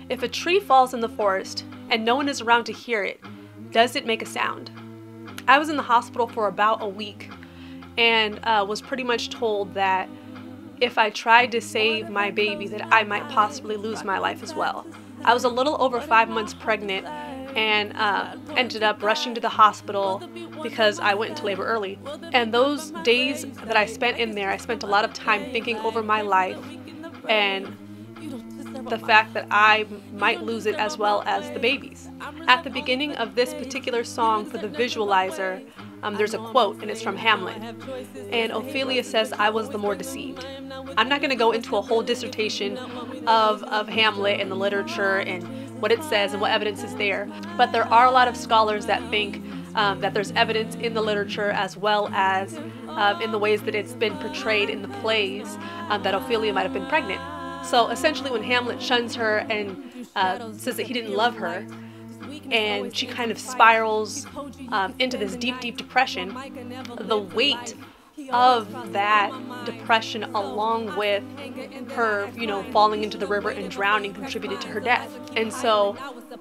If a tree falls in the forest and no one is around to hear it, does it make a sound? I was in the hospital for about a week and was pretty much told that if I tried to save my baby that I might possibly lose my life as well. I was a little over 5 months pregnant and ended up rushing to the hospital because I went into labor early. And those days that I spent in there, I spent a lot of time thinking over my life and the fact that I might lose it as well as the babies. At the beginning of this particular song for the visualizer, there's a quote and it's from Hamlet. And Ophelia says, "I was the more deceived." I'm not going to go into a whole dissertation of Hamlet and the literature and what it says and what evidence is there, but there are a lot of scholars that think that there's evidence in the literature as well as in the ways that it's been portrayed in the plays that Ophelia might have been pregnant. So essentially when Hamlet shuns her and says that he didn't love her, and she kind of spirals into this deep, deep depression, the weight of that depression along with her, falling into the river and drowning contributed to her death. And so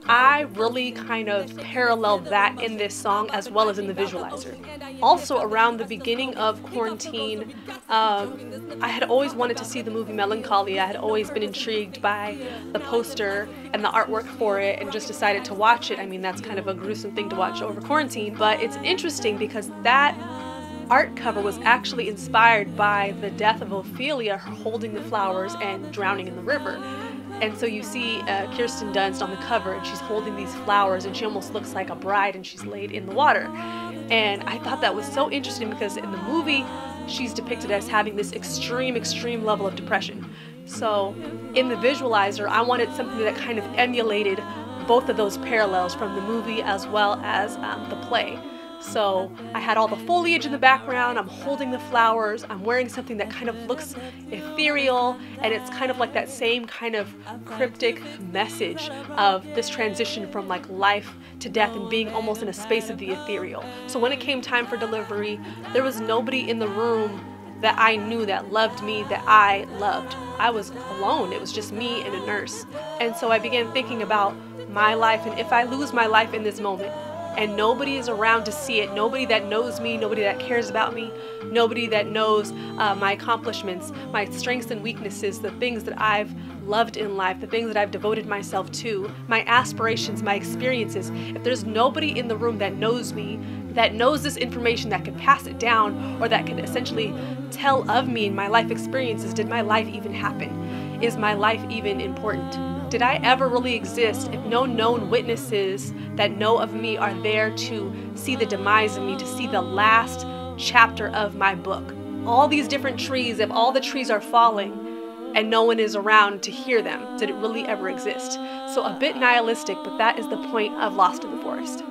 I really kind of paralleled that in this song as well as in the visualizer. Also around the beginning of quarantine, I had always wanted to see the movie Melancholia. I had always been intrigued by the poster and the artwork for it and just decided to watch it. I mean, that's kind of a gruesome thing to watch over quarantine, but it's interesting because that art cover was actually inspired by the death of Ophelia, her holding the flowers and drowning in the river. And so you see Kirsten Dunst on the cover and she's holding these flowers and she almost looks like a bride and she's laid in the water. And I thought that was so interesting because in the movie she's depicted as having this extreme level of depression. So in the visualizer I wanted something that kind of emulated both of those parallels from the movie as well as the play. So I had all the foliage in the background, I'm holding the flowers, I'm wearing something that kind of looks ethereal, and it's kind of like that same kind of cryptic message of this transition from like life to death and being almost in a space of the ethereal. So when it came time for delivery, there was nobody in the room that I knew that loved me, that I loved. I was alone, it was just me and a nurse. And so I began thinking about my life, and if I lose my life in this moment, and nobody is around to see it, nobody that knows me, nobody that cares about me, nobody that knows my accomplishments, my strengths and weaknesses, the things that I've loved in life, the things that I've devoted myself to, my aspirations, my experiences. If there's nobody in the room that knows me, that knows this information, that could pass it down, or that could essentially tell of me and my life experiences, did my life even happen? Is my life even important? Did I ever really exist if no known witnesses that know of me are there to see the demise of me, to see the last chapter of my book? All these different trees, if all the trees are falling and no one is around to hear them, did it really ever exist? So a bit nihilistic, but that is the point of Lost in the Forest.